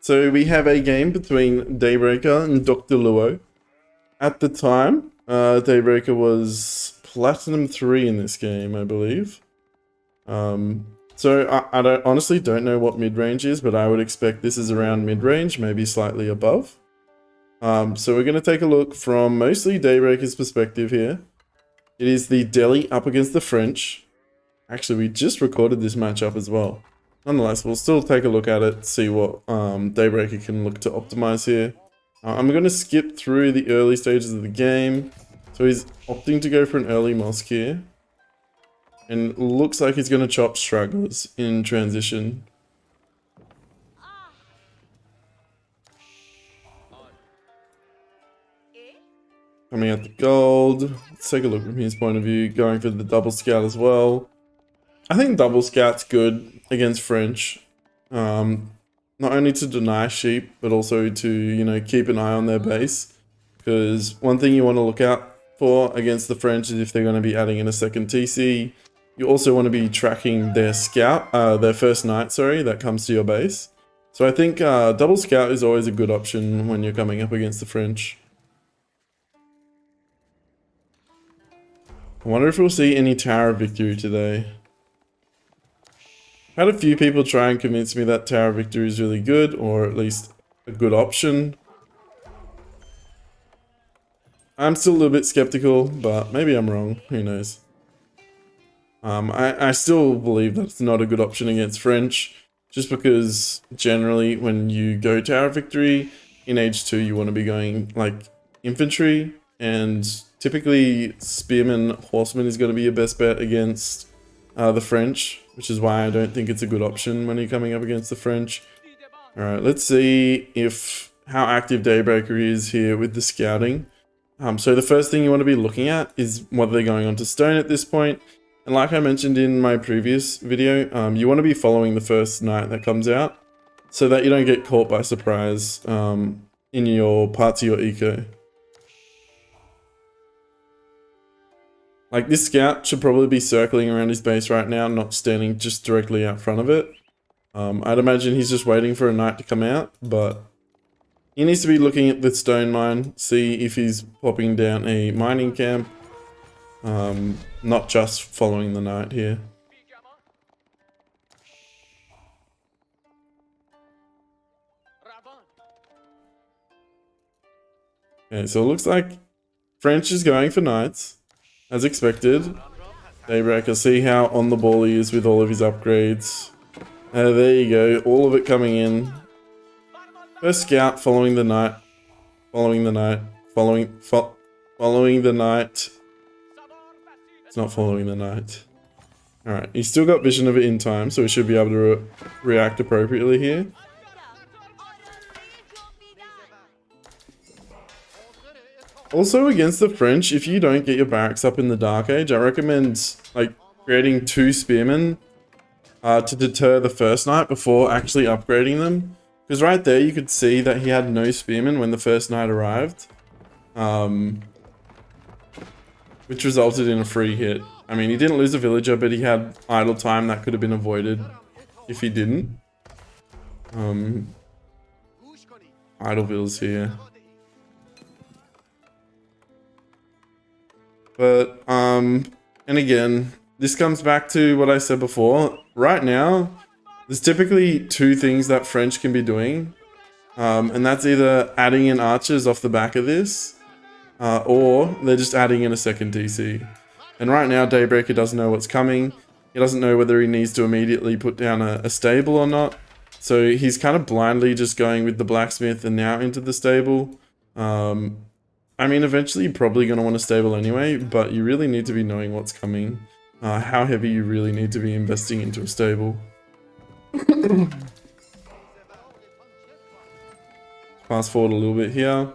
So we have a game between Daybreaker and Dr. Luo. At the time, Daybreaker was Platinum 3 in this game, I believe. So I honestly don't know what mid-range is, but I would expect this is around mid-range, maybe slightly above. So we're going to take a look from mostly Daybreaker's perspective here. It is the Delhi up against the French. Actually, we just recorded this matchup as well. Nonetheless, we'll still take a look at it, see what Daybreaker can look to optimize here. I'm going to skip through the early stages of the game. So he's opting to go for an early mosque here. And looks like he's going to chop stragglers in transition. Coming out the gold. Let's take a look from his point of view. Going for the double scout as well. I think double scout's good against French. Not only to deny sheep, but also to, you know, keep an eye on their base. Because one thing you want to look out for against the French is if they're going to be adding in a second TC. You also want to be tracking their scout, their first knight, sorry, that comes to your base. So I think double scout is always a good option when you're coming up against the French. I wonder if we'll see any Tower of Victory today. Had a few people try and convince me that Tower of Victory is really good, or at least a good option. I'm still a little bit skeptical, but maybe I'm wrong, who knows. I still believe that it's not a good option against French, just because generally when you go Tower of Victory, in Age 2 you want to be going like infantry, and typically Spearman Horseman is going to be your best bet against the French, which is why I don't think it's a good option when you're coming up against the French. Alright, let's see how active Daybreaker is here with the scouting. So the first thing you want to be looking at is whether they're going onto stone at this point. And like I mentioned in my previous video, you want to be following the first knight that comes out so that you don't get caught by surprise in your parts of your eco. Like, this scout should probably be circling around his base right now, not standing just directly out front of it. I'd imagine he's just waiting for a knight to come out, but he needs to be looking at the stone mine, see if he's popping down a mining camp. Not just following the knight here. Okay, so it looks like French is going for knights, as expected. Daybreaker, see how on the ball he is with all of his upgrades. There you go, all of it coming in. First scout following the knight, following the knight, following the knight. It's not following the knight. Alright, he's still got vision of it in time, so he should be able to react appropriately here. Also, against the French, if you don't get your barracks up in the Dark Age, I recommend like creating 2 spearmen to deter the first knight before actually upgrading them. Because right there you could see that he had no spearmen when the first knight arrived. Which resulted in a free hit. I mean, he didn't lose a villager, but he had idle time that could have been avoided if he didn't. Idle vills here. But, and again, this comes back to what I said before. Right now, there's typically 2 things that French can be doing. And that's either adding in archers off the back of this, or they're just adding in a second TC. And right now, Daybreaker doesn't know what's coming. He doesn't know whether he needs to immediately put down a stable or not. So he's kind of blindly just going with the blacksmith and now into the stable. I mean, eventually you're probably going to want a stable anyway, but you really need to be knowing what's coming. How heavy you really need to be investing into a stable. Fast forward a little bit here.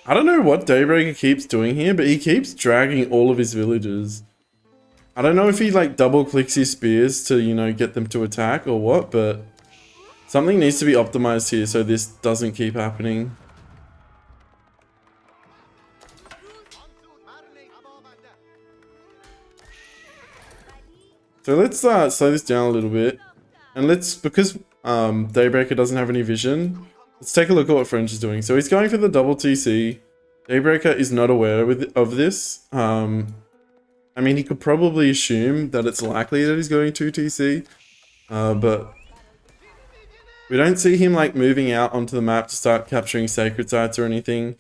I don't know what Daybreaker keeps doing here, but he keeps dragging all of his villagers. I don't know if he like double clicks his spears to, you know, get them to attack or what, but something needs to be optimized here so this doesn't keep happening. So let's slow this down a little bit. And because Daybreaker doesn't have any vision, let's take a look at what French is doing. So he's going for the double TC. Daybreaker is not aware of this. I mean, he could probably assume that it's likely that he's going to TC, but we don't see him like moving out onto the map to start capturing sacred sites or anything.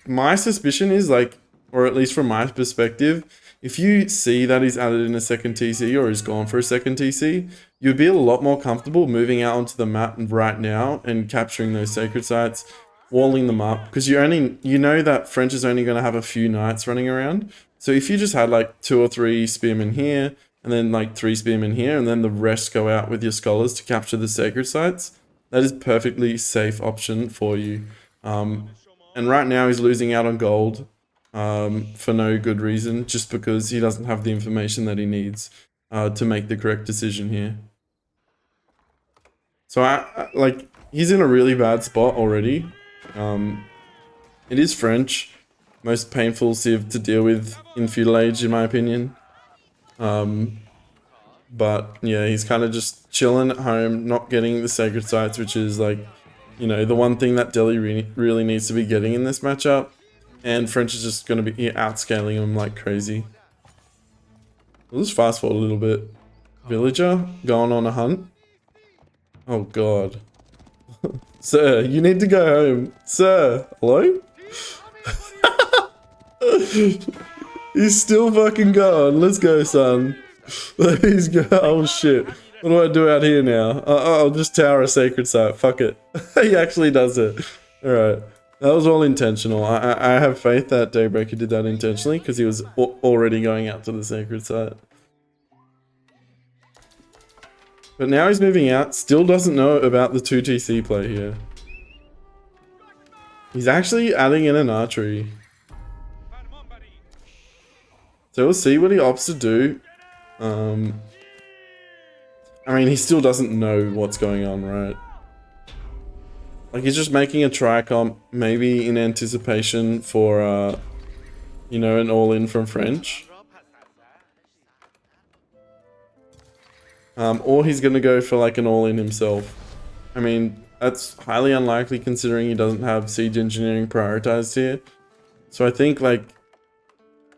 My suspicion is like, or at least from my perspective, if you see that he's added in a second TC or he's gone for a second TC, you'd be a lot more comfortable moving out onto the map right now and capturing those sacred sites, walling them up, because you know that French is only going to have a few knights running around. So if you just had like 2 or 3 spearmen here, and then like 3 spearmen here, and then the rest go out with your scholars to capture the sacred sites, that is perfectly safe option for you. And right now he's losing out on gold for no good reason, just because he doesn't have the information that he needs to make the correct decision here. So like, he's in a really bad spot already. It is French, most painful civ to deal with in feudal age, in my opinion. But yeah, he's kind of just chilling at home, not getting the sacred sites, which is like, you know, the one thing that Delhi really needs to be getting in this matchup. And French is just going to be outscaling him like crazy. We'll just fast forward a little bit. Villager going on a hunt. Oh god. Sir, you need to go home. Sir, hello? He's still fucking gone. Let's go, son. He's go. Oh shit. What do I do out here now? I'll just tower a sacred site. Fuck it. He actually does it. Alright. That was all intentional. I have faith that Daybreaker did that intentionally because he was already going out to the sacred site. But now he's moving out. Still doesn't know about the 2 TC play here. He's actually adding in an archery. So we'll see what he opts to do. I mean, he still doesn't know what's going on, right? Like, he's just making a tri-comp, maybe in anticipation for, you know, an all-in from French. Or he's gonna go for, like, an all-in himself. I mean, that's highly unlikely considering he doesn't have siege engineering prioritized here. So I think, like,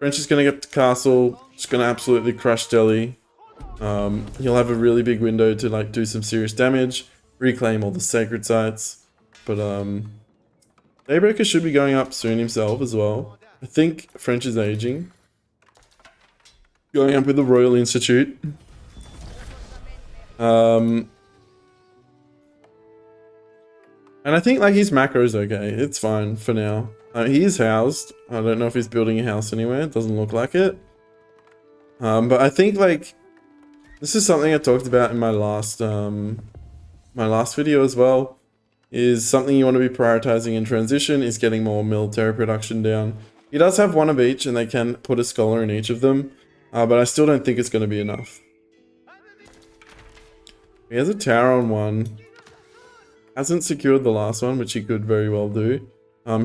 French is gonna get to castle, just gonna absolutely crush Delhi. He'll have a really big window to, like, do some serious damage, reclaim all the sacred sites. But, Daybreaker should be going up soon himself as well. I think French is aging. Going up with the Royal Institute. And I think, like, his macro's okay. It's fine for now. He is housed. I don't know if he's building a house anywhere. It doesn't look like it. But I think, like, this is something I talked about in my last video as well. Is something you want to be prioritizing in transition is getting more military production down. He does have one of each and they can put a scholar in each of them. But I still don't think it's going to be enough. He has a tower on one. Hasn't secured the last one, which he could very well do.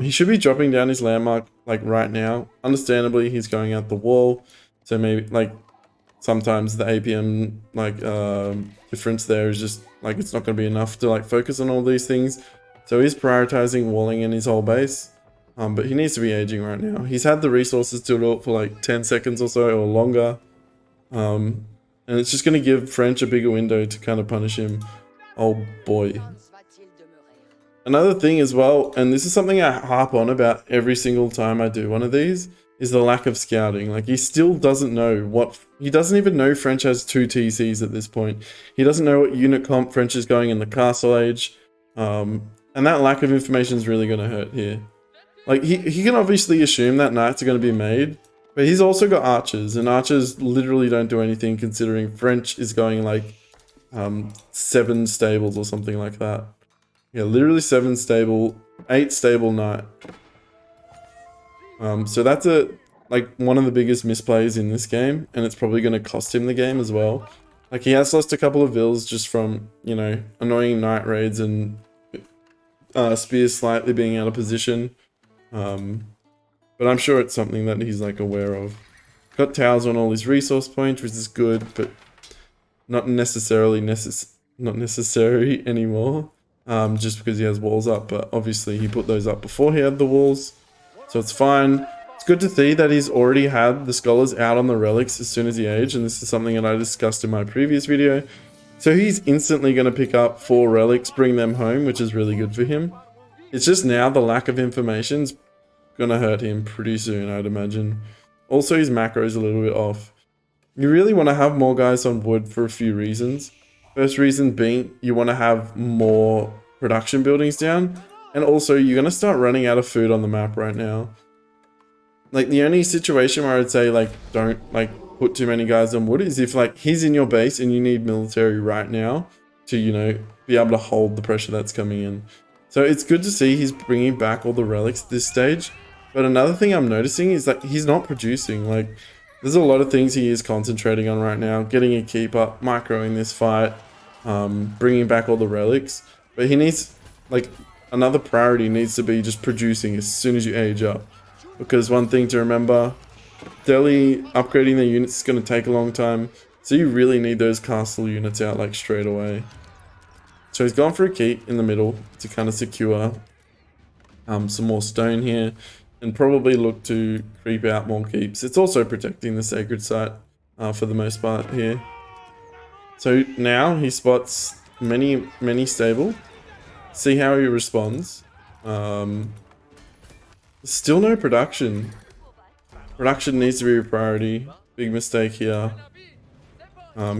He should be dropping down his landmark, like, right now. Understandably, he's going out the wall. So maybe, like, sometimes the APM, like, difference there is just, like, it's not going to be enough to, like, focus on all these things. So he's prioritizing walling in his whole base. But he needs to be aging right now. He's had the resources to do it for, like, 10 seconds or so, or longer. And it's just going to give French a bigger window to kind of punish him. Oh boy. Another thing as well, and this is something I harp on about every single time I do one of these, is the lack of scouting. Like, he still doesn't know what... He doesn't even know French has 2 TCs at this point. He doesn't know what unit comp French is going in the castle age. And that lack of information is really going to hurt here. Like, he can obviously assume that knights are going to be made, but he's also got archers, and archers literally don't do anything considering French is going, like, 7 stables or something like that. Yeah, literally 7 stable, 8 stable knight. So that's one of the biggest misplays in this game, and it's probably going to cost him the game as well. Like, he has lost a couple of vills just from, you know, annoying knight raids and spears slightly being out of position. But I'm sure it's something that he's, like, aware of. Got towers on all his resource points, which is good, but not necessarily not necessary anymore, just because he has walls up, but obviously he put those up before he had the walls, so it's fine. It's good to see that he's already had the scholars out on the relics as soon as he aged, and this is something that I discussed in my previous video. So he's instantly going to pick up 4 relics, bring them home, which is really good for him. It's just now the lack of information's going to hurt him pretty soon, I'd imagine. Also, his macro's a little bit off. You really want to have more guys on wood for a few reasons. First reason being you want to have more production buildings down, and also you're going to start running out of food on the map right now. Like, the only situation where I'd say, like, don't, like, put too many guys on wood is if, like, he's in your base and you need military right now to, you know, be able to hold the pressure that's coming in. So it's good to see he's bringing back all the relics at this stage. But another thing I'm noticing is that he's not producing. Like, there's a lot of things he is concentrating on right now. Getting a keep up, microing this fight, bringing back all the relics. But he needs, like, another priority needs to be just producing as soon as you age up. Because one thing to remember, Delhi upgrading their units is going to take a long time. So you really need those castle units out, like, straight away. So he's gone for a keep in the middle to kind of secure some more stone here. And probably look to creep out more keeps. It's also protecting the sacred site for the most part here. So now he spots many stable. See how he responds. Still no production. Production needs to be a priority. Big mistake here.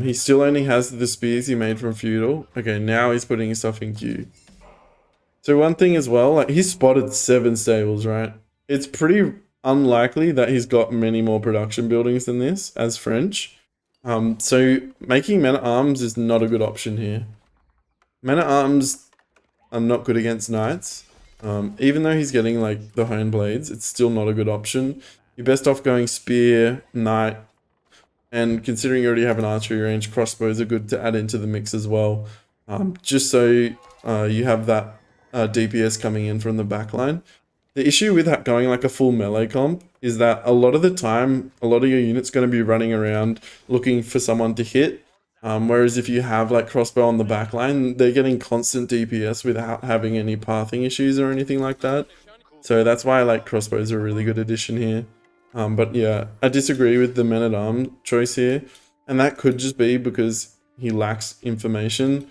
He still only has the spears he made from feudal. Okay, now he's putting his stuff in queue. So one thing as well, like, he's spotted 7 stables, right? It's pretty unlikely that he's got many more production buildings than this as French. So making men-at-arms is not a good option here. Men-at-arms are not good against knights. Even though he's getting, like, the hone blades, it's still not a good option. You're best off going spear, knight, and considering you already have an archery range, crossbows are good to add into the mix as well. Just so you have that DPS coming in from the backline. The issue with that going like a full melee comp is that a lot of the time, a lot of your unit's going to be running around looking for someone to hit. Whereas if you have like crossbow on the backline, they're getting constant DPS without having any pathing issues or anything like that. So that's why like crossbows are a really good addition here. But yeah, I disagree with the men-at-arms choice here. And that could just be because he lacks information.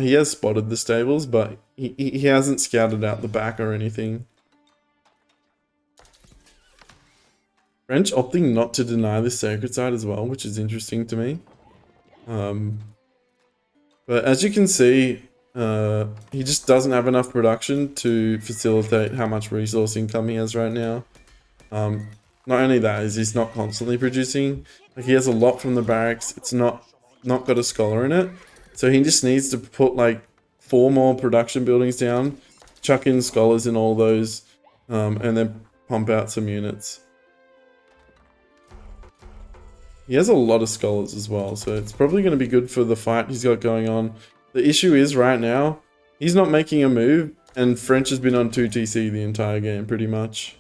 He has spotted the stables, but he hasn't scouted out the back or anything. French opting not to deny the sacred site as well, which is interesting to me. But as you can see, he just doesn't have enough production to facilitate how much resource income he has right now. Not only that, is he's not constantly producing. Like, he has a lot from the barracks. It's not got a scholar in it. So he just needs to put like 4 more production buildings down, chuck in scholars in all those, and then pump out some units. He has a lot of scholars as well, so it's probably going to be good for the fight he's got going on. The issue is right now, he's not making a move, and French has been on 2 TC the entire game pretty much.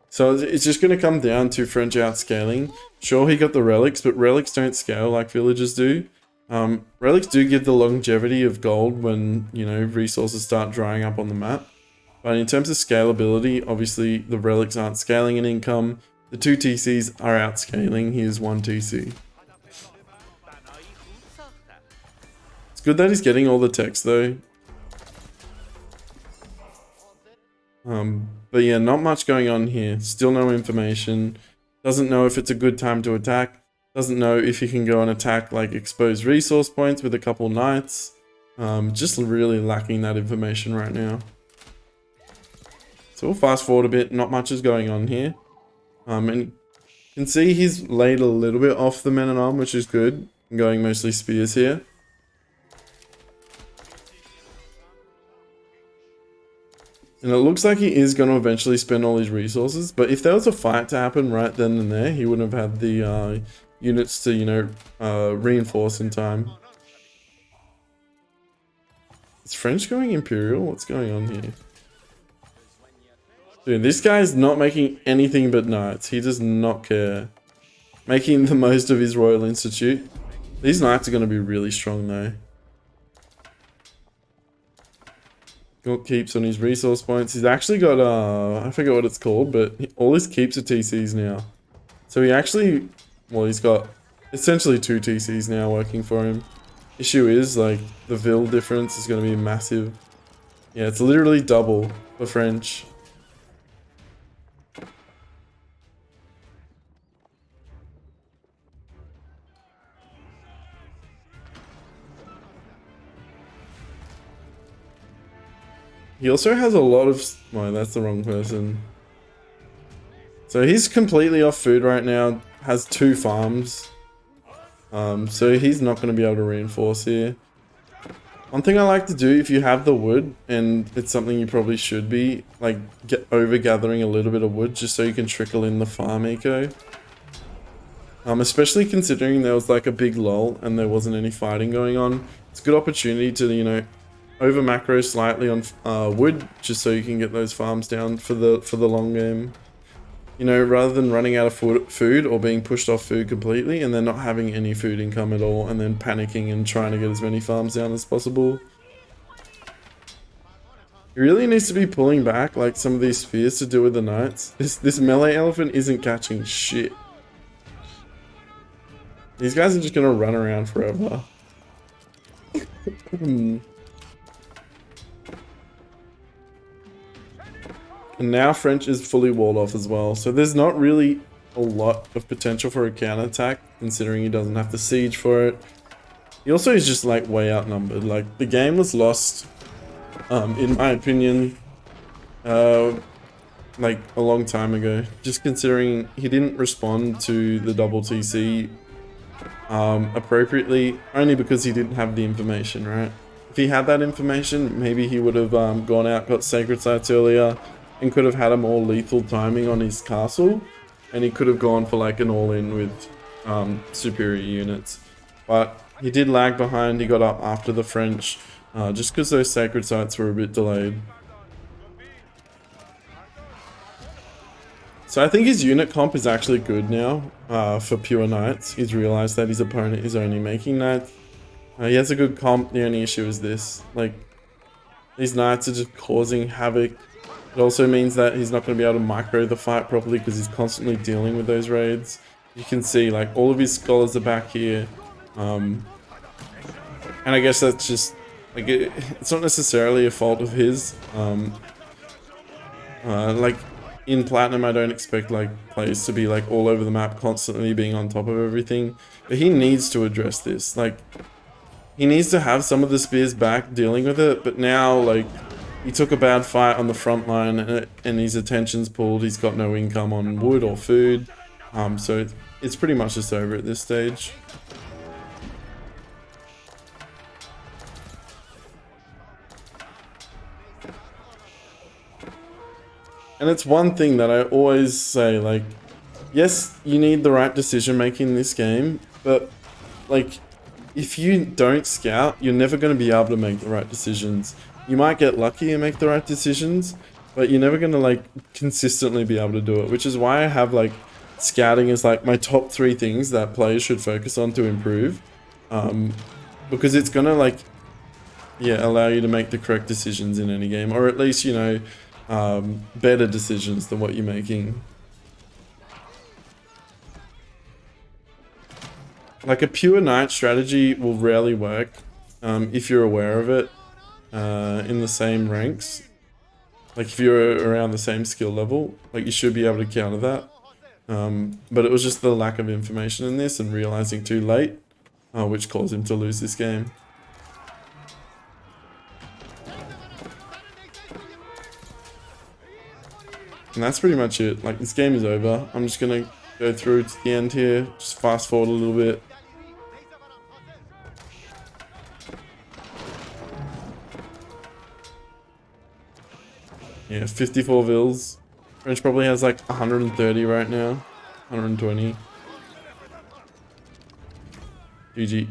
So it's just going to come down to French outscaling. Sure, he got the relics, but relics don't scale like villages do. Relics do give the longevity of gold when, you know, resources start drying up on the map. But in terms of scalability, obviously the relics aren't scaling in income. The 2 TCs are outscaling. Here's 1 TC. It's good that he's getting all the text though. But yeah, not much going on here. Still no information. Doesn't know if it's a good time to attack. Doesn't know if he can go and attack like exposed resource points with a couple knights. Just really lacking that information right now. So we'll fast forward a bit. Not much is going on here. And you can see he's laid a little bit off the men-at-arms, which is good. I'm going mostly spears here. And it looks like he is going to eventually spend all his resources. But if there was a fight to happen right then and there, he wouldn't have had the units to, you know, reinforce in time. Is French going Imperial? What's going on here? Dude, this guy's not making anything but knights. He does not care. Making the most of his Royal Institute. These knights are going to be really strong though. Got keeps on his resource points. He's actually got, I forget what it's called, but all his keeps are TCs now. So he actually, well, he's got essentially 2 TCs now working for him. Issue is, like, the Vil difference is going to be massive. Yeah, it's literally double for French. He also has a lot of... Oh, that's the wrong person. So he's completely off food right now. Has 2 farms. So he's not going to be able to reinforce here. One thing I like to do if you have the wood, and it's something you probably should be, like over gathering a little bit of wood just so you can trickle in the farm eco. Especially considering there was like a big lull and there wasn't any fighting going on. It's a good opportunity to, you know, over macro slightly on wood just so you can get those farms down for the long game. You know, rather than running out of food or being pushed off food completely and then not having any food income at all and then panicking and trying to get as many farms down as possible. He really needs to be pulling back like some of these spears to deal with the knights. This melee elephant isn't catching shit. These guys are just gonna run around forever. And now French is fully walled off as well, so there's not really a lot of potential for a counterattack, considering he doesn't have to siege for it. He also is just like way outnumbered. Like the game was lost, in my opinion, like a long time ago. Just considering he didn't respond to the double TC appropriately, only because he didn't have the information, right? If he had that information, maybe he would have gone out, got sacred sites earlier, and could have had a more lethal timing on his castle, and he could have gone for like an all-in with superior units. But he did lag behind, he got up after the French, just because those sacred sites were a bit delayed. So I think his unit comp is actually good now for pure knights. He's realized that his opponent is only making knights. He has a good comp, the only issue is this. Like, these knights are just causing havoc. It also means that he's not going to be able to micro the fight properly because he's constantly dealing with those raids. You can see, like, all of his scholars are back here. And I guess that's just, like, it's not necessarily a fault of his. Like, in Platinum, I don't expect, like, players to be, like, all over the map, constantly being on top of everything. But he needs to address this. Like, he needs to have some of the spears back dealing with it, but now, like, he took a bad fight on the front line and his attention's pulled. He's got no income on wood or food. So it's pretty much just over at this stage. And it's one thing that I always say, like, yes, you need the right decision making in this game, but, like, if you don't scout, you're never going to be able to make the right decisions. You might get lucky and make the right decisions, but you're never going to, like, consistently be able to do it, which is why I have, like, scouting as, like, my top 3 things that players should focus on to improve. Because it's going to, like, yeah, allow you to make the correct decisions in any game, or at least, you know, better decisions than what you're making. Like, a pure knight strategy will rarely work if you're aware of it in the same ranks. Like, if you're around the same skill level, like, you should be able to counter that. But it was just the lack of information in this and realizing too late, which caused him to lose this game. And that's pretty much it. Like, this game is over. I'm just gonna go through to the end here, just fast forward a little bit. Yeah, 54 Vils. French probably has like 130 right now. 120. GG.